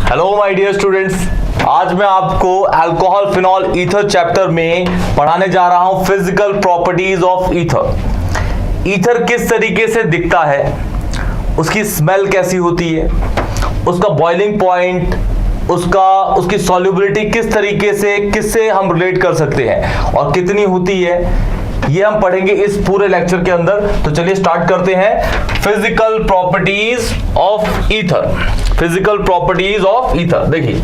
Hello my dear students, आज मैं आपको अल्कोहल फिनॉल ईथर चैप्टर में पढ़ाने जा रहा हूं physical properties of ether. Ether किस तरीके से दिखता है, उसकी स्मेल कैसी होती है, उसका बॉइलिंग पॉइंट, उसकी सॉल्युबिलिटी किस तरीके से किससे हम रिलेट कर सकते हैं और कितनी होती है, ये हम पढ़ेंगे इस पूरे लेक्चर के अंदर। तो चलिए स्टार्ट करते हैं। Physical properties of ether. Physical properties of ether देखिए,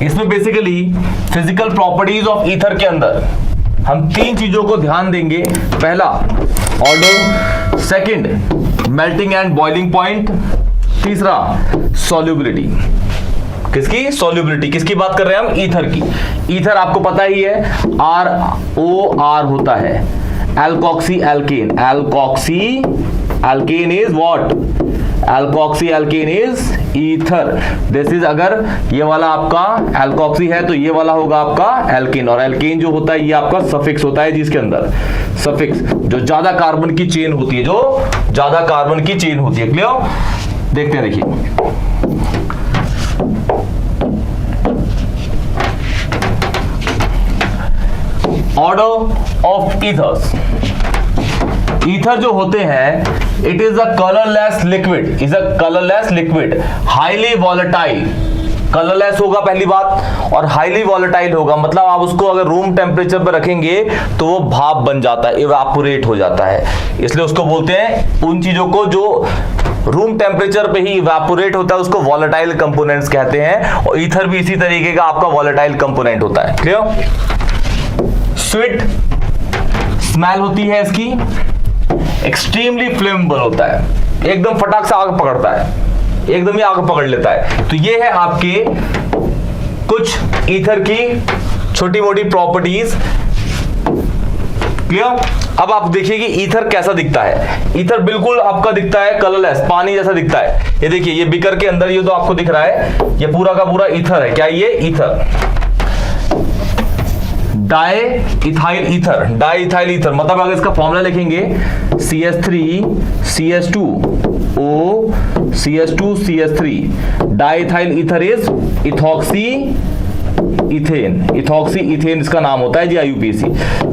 इसमें basically physical properties of ether के अंदर हम तीन चीजों को ध्यान देंगे। पहला order, second melting and boiling point, तीसरा सॉल्युबिलिटी। किसकी? सॉल्युबिलिटी। किसकी बात कर रहे हैं हम? ईथर की। ईथर आपको पता ही है ROR होता है, alkoxy alkane. Alkoxy alkane is what? Alkoxy alkane is ether. This is, अगर ये वाला आपका एल्कोक्सी है तो ये वाला होगा आपका एल्केन, और एल्केन जो होता है ये आपका सफिक्स होता है, जिसके अंदर सफिक्स जो ज्यादा कार्बन की चेन होती है, जो ज्यादा कार्बन की चेन होती है। क्लियर? देखते हैं, देखिए ऑर्डर ऑफ ईथर्स। ईथर जो होते हैं, it is a colourless liquid, is a colourless liquid, highly volatile. Colourless होगा पहली बात, और हाईली वॉलेटाइल होगा, मतलब आप उसको अगर रूम टेम्परेचर पर रखेंगे तो वो भाप बन जाता है, इवेपोरेट हो जाता है। इसलिए उसको बोलते हैं, उन चीजों को जो रूम टेम्परेचर पे ही इवेपोरेट होता है उसको वॉलेटाइल कंपोनेंट्स कहते हैं, और ईथर भी इसी तरीके का आपका वॉलेटाइल कंपोनेंट होता है। क्लियर? स्वीट स्मेल होती है इसकी, एक्सट्रीमली फ्लेमेबल होता है, एकदम फटाक से आग पकड़ता है, एकदम ही आग पकड़ लेता है। तो ये है आपके कुछ ईथर की छोटी मोटी प्रॉपर्टीज। क्लियर? अब आप देखिए कि ईथर कैसा दिखता है। ईथर बिल्कुल आपका दिखता है कलरलेस, पानी जैसा दिखता है। ये देखिए, ये बीकर के अंदर ये तो आपको दिख रहा है, ये पूरा का पूरा ईथर है। क्या ये? Ether. Di ethyl ether, di ethyl ether, मतलब अगर इसका फॉर्मूला लिखेंगे CH3 CH2O CH2 CH3, di ethyl ether is ethoxy ethane. Ethoxy ethane इसका नाम होता है जी, IUPAC।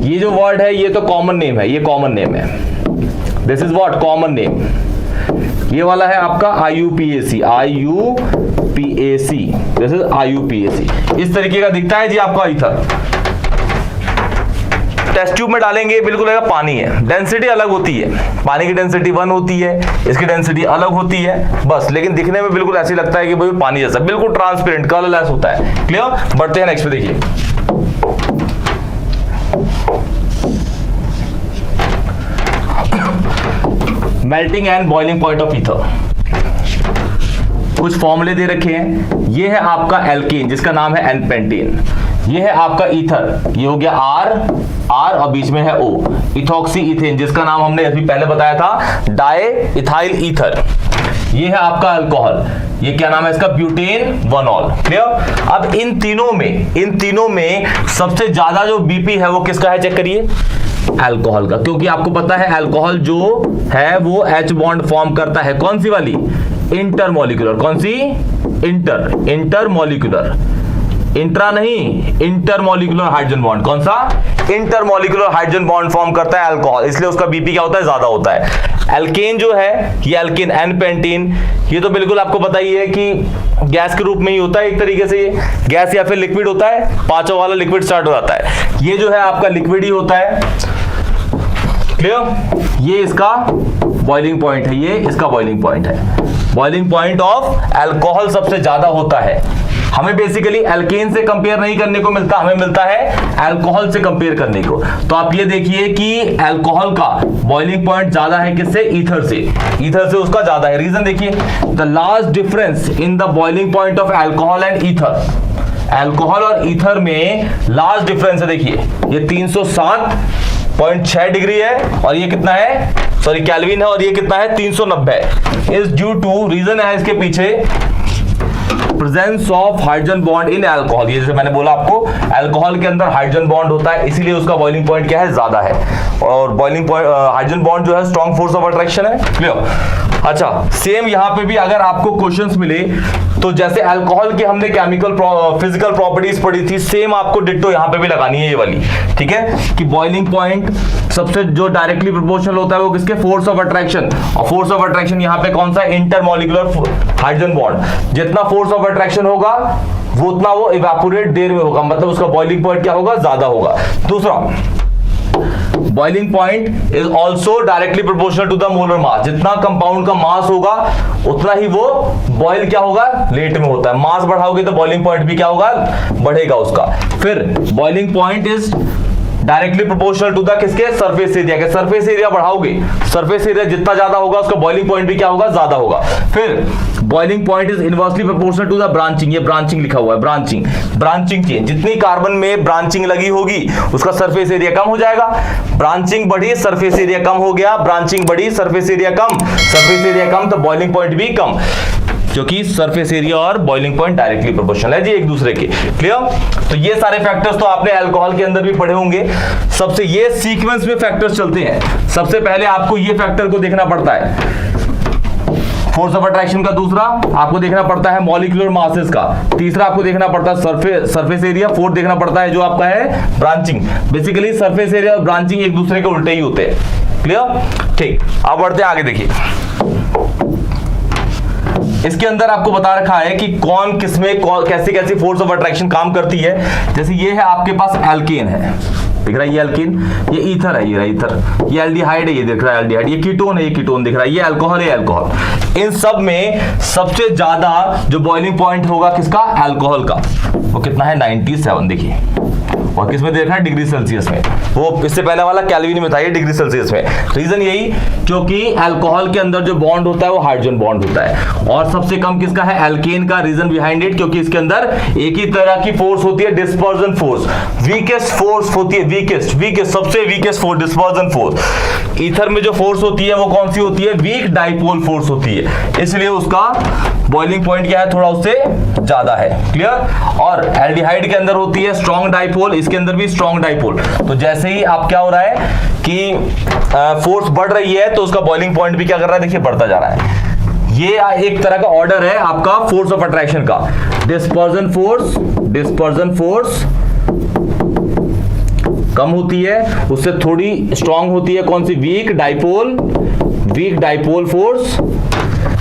ये जो वर्ड है ये तो कॉमन नेम है, ये कॉमन नेम है, this is what? Common name. ये वाला है आपका IUPAC, IUPAC, this is IUPAC। इस तरीके का दिखता है जी आपका ईथर। टेस्ट ट्यूब में डालेंगे, बिल्कुल ऐसा पानी है, डेंसिटी अलग होती है, पानी की डेंसिटी 1 होती है, इसकी डेंसिटी अलग होती है बस, लेकिन दिखने में बिल्कुल ऐसे लगता है कि भाई पानी जैसा, बिल्कुल ट्रांसपेरेंट कलरलेस होता है। क्लियर? बढ़ते हैं नेक्स्ट पे। देखिए melting and boiling point of ether. कुछ फॉर्मूले दे रखे हैं। ये है आपका एल्केन जिसका नाम है एन-पेंटेन। ये है आपका ईथर, ये हो गया R और बीच में है O, इथॉक्सी इथेन जिसका नाम हमने अभी पहले बताया था डाई इथाइल ईथर। ये है आपका अल्कोहल, ये क्या नाम है इसका? ब्यूटेन वनॉल। क्लियर? अब इन तीनों में सबसे ज्यादा जो BP है वो किसका है? चेक करिए, अल्कोहल का, क्योंकि आपको पता है अल्कोहल जो है वो H बॉन्ड फॉर्म करता है। कौन सी वाली? इंटरमॉलिक्यूलर। कौन सी? इंटरमॉलिक्यूलर, इंट्रा नहीं, इंटरमॉलिक्यूलर हाइड्रोजन बॉन्ड। कौन सा? इंटरमॉलिक्यूलर हाइड्रोजन बॉन्ड फॉर्म करता है अल्कोहल, इसलिए उसका BP क्या होता है? ज्यादा होता है। एल्केन जो है, ये एल्केन एन-पेंटीन, ये तो बिल्कुल आपको पता ही है कि गैस के रूप में ही होता है, एक तरीके से ये गैस या फिर लिक्विड होता है। पांचों वाला लिक्विड स्टार्ट हो जाता है, ये जो है आपका लिक्विड ही होता है। क्लियर? ये इसका बॉइलिंग पॉइंट है, ये इसका बॉइलिंग पॉइंट है। बॉइलिंग पॉइंट ऑफ अल्कोहल सबसे ज्यादा होता है। हमें बेसिकली एल्केन से कंपेयर नहीं करने को मिलता, हमें मिलता है अल्कोहल से कंपेयर करने को। तो आप ये देखिए कि अल्कोहल का बॉइलिंग पॉइंट ज्यादा है किससे? ईथर से। ईथर से उसका ज्यादा है। रीजन देखिए, the large difference in the boiling point of alcohol and ether. Alcohol और ईथर में लार्ज डिफरेंस है। देखिए, ये 307.6 डिग्री है और ये कितना है? सॉरी केल्विन है, और ये कितना है? 390 है। इज ड्यू टू, रीजन है इसके पीछे presence of hydrogen bond in alcohol, ये जैसे मैंने बोला आपको अल्कोहल के अंदर हाइड्रोजन बॉन्ड होता है, इसीलिए उसका बॉइलिंग पॉइंट क्या है, ज्यादा है। और बॉइलिंग पॉइंट हाइड्रोजन बॉन्ड जो है स्ट्रॉन्ग फोर्स ऑफ अट्रैक्शन है। क्लियर। अच्छा, सेम यहां पे भी अगर आपको क्वेश्चंस मिले तो जैसे अल्कोहल की हमने केमिकल फिजिकल प्रॉपर्टीज पढ़ी थी, सेम आपको डिट्टो यहां पे भी लगानी है ये वाली। ठीक है, कि बॉइलिंग पॉइंट सबसे जो डायरेक्टली प्रोपोर्शनल होता है वो किसके, फोर्स ऑफ अट्रैक्शन। और फोर्स ऑफ अट्रैक्शन यहां पे कौन सा, इंटरमॉलिक्यूलर हाइड्रोजन बॉन्ड। जितना फोर्स ऑफ अट्रैक्शन होगा वो उतना वो इवेपोरेट देर में होगा, मतलब उसका बॉइलिंग पॉइंट क्या होगा, ज्यादा होगा। दूसरा, boiling point is also directly proportional to the molar mass. जितना कंपाउंड का मास होगा उतना ही वो बॉइल क्या होगा, लेट में होता है। मास बढ़ाओगे तो बॉइलिंग पॉइंट भी क्या होगा, बढ़ेगा उसका। फिर boiling point is directly proportional to the किसके, सरफेस एरिया के। सरफेस एरिया बढ़ाओगे, सरफेस एरिया जितना ज्यादा होगा उसका बॉइलिंग पॉइंट भी क्या होगा, ज्यादा होगा। फिर boiling point is inversely proportional to the branching, ये ब्रांचिंग लिखा हुआ है, ब्रांचिंग चेंज। जितनी कार्बन में ब्रांचिंग लगी होगी उसका सरफेस एरिया कम हो जाएगा। ब्रांचिंग बढ़ी, सरफेस एरिया कम हो गया, ब्रांचिंग बढ़ी, सरफेस एरिया कम, सरफेस एरिया कम तो बॉइलिंग पॉइंट भी कम, क्योंकि सरफेस एरिया और बॉइलिंग पॉइंट डायरेक्टली प्रोपोर्शनल है जी एक दूसरे के। क्लियर। तो ये सारे फैक्टर्स तो आपने अल्कोहल के अंदर भी पढ़े होंगे। सबसे ये सीक्वेंस में फैक्टर्स चलते हैं। सबसे पहले आपको ये फैक्टर को देखना पड़ता है, फोर्स ऑफ अट्रैक्शन का। दूसरा आपको देखना पड़ता है मॉलिक्यूलर मासेस का। तीसरा आपको देखना पड़ता है सरफेस एरिया। फोर्थ देखना पड़ता है जो आपका है ब्रांचिंग। बेसिकली सरफेस एरिया और ब्रांचिंग एक दूसरे के उल्टे ही होते हैं। क्लियर। ठीक, अब बढ़ते हैं आगे। देखिए इसके अंदर आपको बता रखा है कि कौन किसमें कैसी कैसी फोर्स ऑफ अट्रैक्शन काम करती है। जैसे ये है आपके पास एल्केन है, दिख रहा है ये एल्केन, ये ईथर है, ये रहा ईथर, ये एल्डिहाइड है, ये दिख रहा है एल्डिहाइड, ये कीटोन है, ये कीटोन दिख रहा है, ये अल्कोहल है, अल्कोहल। इन सब में सबसे ज्यादा जो बॉइलिंग पॉइंट होगा किसका, अल्कोहल का, वो कितना है 97। देखिए, और किसमें देखा है, डिग्री सेल्सियस में। वो इससे पहले वाला केल्विन में था, ये डिग्री सेल्सियस में। रीजन यही क्योंकि अल्कोहल के अंदर जो बॉन्ड होता है वो हाइड्रोजन बॉन्ड होता है। और सबसे कम किसका है, एल्केन का। रीजन बिहाइंड इट, क्योंकि इसके अंदर एक ही तरह की फोर्स होती है, डिस्पर्जन फोर्स। वीकेस्ट फोर्स होती है, वीकेस्ट सबसे weakest force, dispersion force. Ether में जो फोर्स होती है वो कौन सी होती है, वीक डाइपोल फोर्स होती है, इसलिए उसका बॉइलिंग पॉइंट क्या है, थोड़ा उससे ज्यादा है। क्लियर। और एल्डिहाइड के अंदर होती है स्ट्रॉन्ग डाइपोल, इसके अंदर भी स्ट्रॉन्ग डाइपोल। तो जैसे ही आप क्या हो रहा है कि फोर्स बढ़ रही है तो उसका बॉइलिंग पॉइंट भी क्या कर रहा है, देखिए बढ़ता जा रहा है। ये एक तरह का ऑर्डर है आपका फोर्स ऑफ अट्रैक्शन का। डिस्पर्जन फोर्स कम होती है, उससे थोड़ी स्ट्रॉन्ग होती है कौन सी, वीक डाइपोल फोर्स।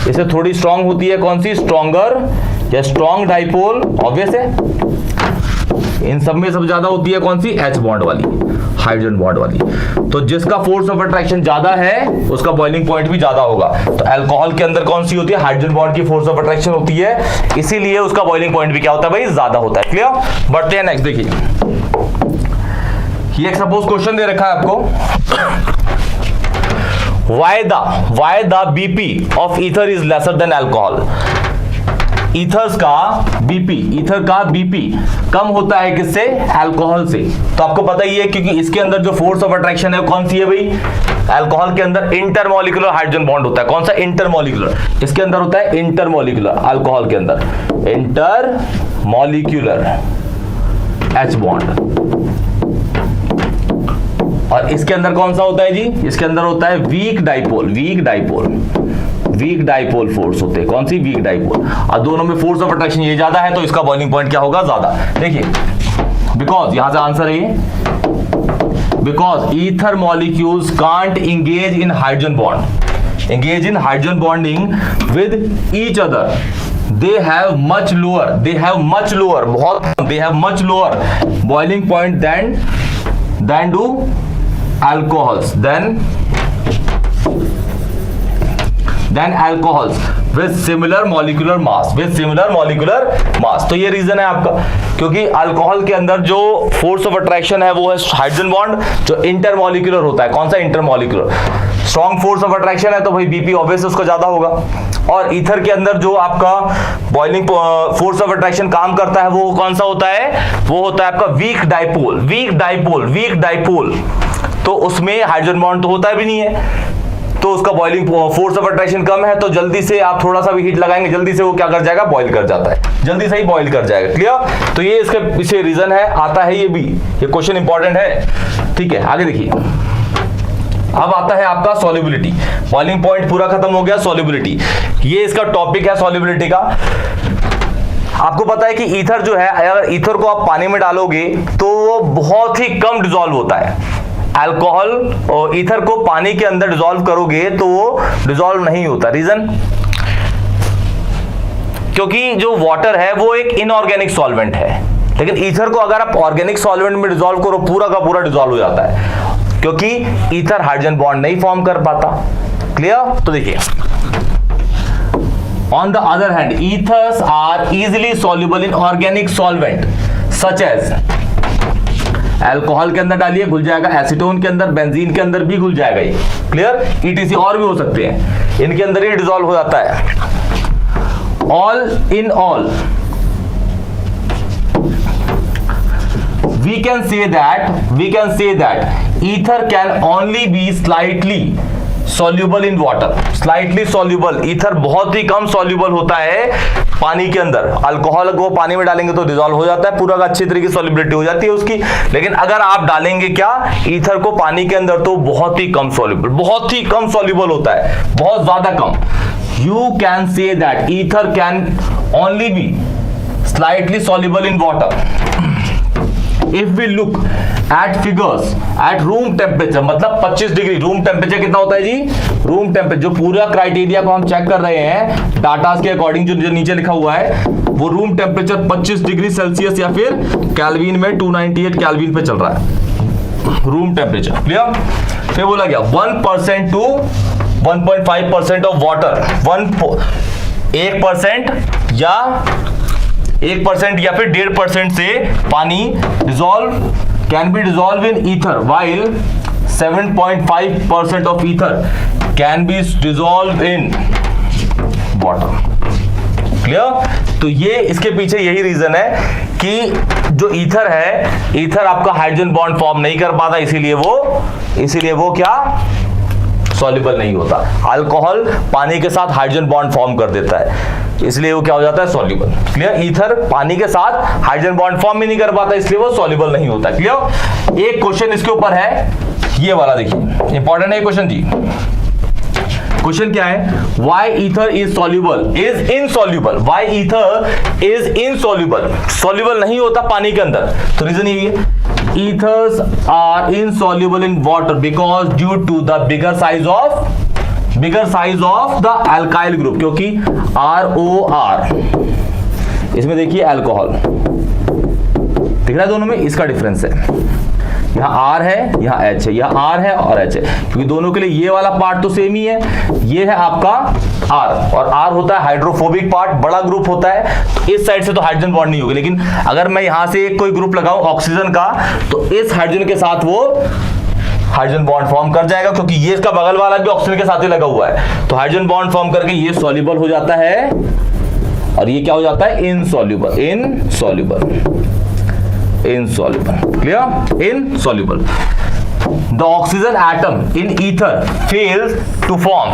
इससे थोड़ी स्ट्रॉन्ग होती है कौन सी, स्ट्रॉन्गर या स्ट्रॉन्ग डाइपोल, ऑब्वियस है। इन सब में सबसे ज्यादा होती है कौन सी, H बॉन्ड वाली, हाइड्रोजन बॉन्ड वाली। तो जिसका फोर्स ऑफ अट्रैक्शन ज्यादा है उसका बॉइलिंग पॉइंट भी ज्यादा होगा। तो अल्कोहल के अंदर कौन सी होती है, हाइड्रोजन बॉन्ड की फोर्स ऑफ अट्रैक्शन होती है, इसीलिए उसका बॉइलिंग पॉइंट भी क्या होता है भाई, ज्यादा होता है। क्लियर। बढ़ते हैं नेक्स्ट। देखिए ये एक सपोज क्वेश्चन दे रखा है आपको, why the BP of ether is lesser than alcohol। Ether का बीपी कम होता है किससे, अल्कोहल से। तो आपको पता ही है क्योंकि इसके अंदर जो फोर्स ऑफ अट्रैक्शन है कौन सी है भाई, अल्कोहल के अंदर इंटरमॉलिक्यूलर हाइड्रोजन बॉन्ड होता है। कौन सा, इंटरमॉलिक्यूलर। इसके अंदर होता है इंटरमॉलिक्यूलर, अल्कोहल के अंदर इंटरमॉलिक्यूलर H बॉन्ड। और इसके अंदर कौन सा होता है जी, इसके अंदर होता है वीक डाइपोल फोर्स होते हैं। कौन सी, वीक डाइपोल। और दोनों में फोर्स ऑफ अट्रैक्शन ये ज्यादा है तो इसका बॉइलिंग पॉइंट क्या होगा, ज्यादा। देखिए बिकॉज, यहां से आंसर है ये, because ether molecules can't engage in hydrogen bonding with each other, they have much lower boiling point than do alcohols than alcohols with similar molecular mass। तो ये रीजन है आपका, क्योंकि अल्कोहल के अंदर जो फोर्स ऑफ अट्रैक्शन है वो है हाइड्रोजन बॉन्ड, जो इंटरमॉलिक्यूलर होता है। कौन सा, intermolecular. Strong force of attraction है तो भाई बीपी ऑब्वियसली उसका ज्यादा होगा। और ईथर के अंदर जो आपका बॉइलिंग फोर्स ऑफ अट्रैक्शन काम करता है वो कौन सा होता है, वो होता है आपका वीक डाइपोल। तो उसमें हाइड्रोजन बॉन्ड तो होता भी नहीं है, तो उसका बॉइलिंग फोर्स ऑफ अट्रैक्शन कम है, तो जल्दी से आप थोड़ा सा भी हीट लगाएंगे, जल्दी से वो क्या कर जाएगा, बॉइल कर जाता है, जल्दी से ही बॉइल कर जाएगा। क्लियर? तो ये इसके पीछे रीजन है, आता है ये भी, ये क्वेश्चन इंपॉर्टेंट है। ठीक है, आगे देखिए। अब आता है आपका सॉल्युबिलिटी। बॉइलिंग पॉइंट पूरा खत्म हो गया, सॉल्युबिलिटी, ये इसका टॉपिक है सॉल्युबिलिटी का। आपको पता है कि ईथर जो है, अगर ईथर को आप पानी में डालोगे तो वो बहुत ही कम डिसॉल्व होता है। अल्कोहल और ईथर को पानी के अंदर डिसॉल्व करोगे तो वो डिसॉल्व नहीं होता। रीजन? क्योंकि जो वाटर है वो एक इनऑर्गेनिक सॉल्वेंट है, लेकिन ईथर को अगर आप ऑर्गेनिक सॉल्वेंट में डिसॉल्व करो पूरा का पूरा डिसॉल्व हो जाता है, क्योंकि ईथर हाइड्रोजन बॉन्ड नहीं फॉर्म कर पाता। क्लियर? तो देखिए, On the other hand, ethers are easily soluble in organic solvent such as alcohol के अंदर डालिए घुल जाएगा, एसीटोन के अंदर, बेंजीन के अंदर भी घुल जाएगा ये। क्लियर? ETC और भी हो सकते हैं, इनके अंदर ही डिसॉल्व हो जाता है। All in all, we can say that ether can only be slightly soluble in water। Slightly soluble, ether बहुत ही कम सॉल्युबल होता है पानी के अंदर। अल्कोहल को पानी में डालेंगे तो डिसॉल्व हो जाता है पूरा का, अच्छी तरीके से सॉल्युबिलिटी हो जाती है उसकी, लेकिन अगर आप डालेंगे क्या, ईथर को पानी के अंदर, तो बहुत ही कम सॉल्युबल, बहुत ही कम सॉल्युबल होता है, बहुत ज्यादा कम। You can say that ether can only be slightly soluble in water if we look at figures at room temperature, मतलब 25 डिग्री। रूम टेम्परेचर कितना होता है जी? रूम टेम्परेचर, जो पूरा क्राइटेरिया को हम चेक कर रहे हैं डाटा के अकॉर्डिंग, जो नीचे लिखा हुआ है वो रूम टेम्परेचर 25 डिग्री सेल्सियस या फिर कैल्विन में 298 कैल्विन पे चल रहा है रूम टेम्परेचर। क्लियर? फिर बोला गया 1% टू 1.5% ऑफ वाटर, 1% या 1% या फिर 1.5% से पानी dissolve can be dissolve in ether, while 7.5% of ether can be dissolve in water. Clear? तो ये इसके पीछे यही रीजन है कि जो ईथर है, ईथर आपका हाइड्रोजन बॉन्ड फॉर्म नहीं कर पाता, इसीलिए वो क्या, सॉल्युबल नहीं होता। अल्कोहल पानी के साथ हाइड्रोजन बॉन्ड फॉर्म कर देता है, इसलिए वो क्या हो जाता है, सॉल्युबल। क्लियर? ईथर पानी के साथ हाइड्रोजन बॉन्ड फॉर्म ही नहीं कर पाता, इसलिए वो सॉल्युबल नहीं होता। क्लियर? एक क्वेश्चन इसके ऊपर है, ये वाला देखिए, इंपॉर्टेंट है क्वेश्चन जी। क्वेश्चन क्या है? Why ether is soluble? Is insoluble? Why ether is insoluble? Soluble नहीं होता पानी के अंदर, तो रीजन यही है, ethers are insoluble in water because due to the bigger size of the alkyl group, क्योंकि ROR, इसमें देखिए अल्कोहल दिख रहा है, दोनों में इसका डिफरेंस है, यहाँ R है, यहाँ H है, यहाँ R है और H है, क्योंकि दोनों के लिए ये वाला पार्ट तो सेम ही है, ये है आपका R, और R होता है हाइड्रोफोबिक पार्ट, बड़ा ग्रुप होता है, तो इस साइड से तो हाइड्रोजन बॉन्ड नहीं होगी, लेकिन अगर मैं यहाँ से कोई ग्रुप लगाऊं ऑक्सीजन का, तो इस हाइड्रोजन के साथ वो हाइड्रोजन बॉन्ड फॉर्म कर जाएगा, क्योंकि ये इसका बगल वाला भी ऑक्सीजन के साथ ही लगा हुआ है, तो हाइड्रोजन बॉन्ड फॉर्म करके ये सॉल्युबल हो जाता है, और ये क्या हो जाता है, insoluble. Clear? Insoluble. The oxygen atom in ether fails to form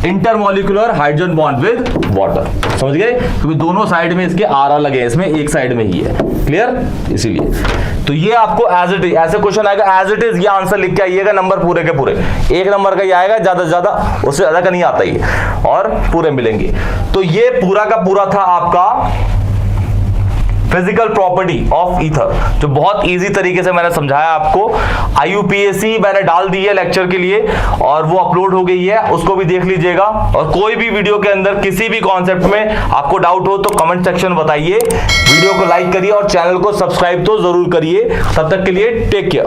intermolecular hydrogen bond with water। समझ गए? क्योंकि दोनों साइड में इसके आर लगे हैं, इसमें एक साइड में ही है। क्लियर? इसीलिए तो ये आपको एज इट इज, ऐसे क्वेश्चन आएगा एज इट इज, ये आंसर लिख के आइएगा, नंबर पूरे के पूरे 1 नंबर का ही आएगा, ज्यादा से ज्यादा, उससे ज्यादा का नहीं आता ही, और पूरे मिलेंगे। तो ये पूरा का पूरा था आपका फिजिकल प्रॉपर्टी ऑफ ईथर, जो बहुत इजी तरीके से मैंने समझाया आपको। IUPAC मैंने डाल दी है लेक्चर के लिए, और वो अपलोड हो गई है, उसको भी देख लीजिएगा। और कोई भी वीडियो के अंदर किसी भी कॉन्सेप्ट में आपको डाउट हो तो कमेंट सेक्शन में बताइए, वीडियो को लाइक करिए और चैनल को सब्सक्राइब तो जरूर करिए। तब तक के लिए टेक केयर।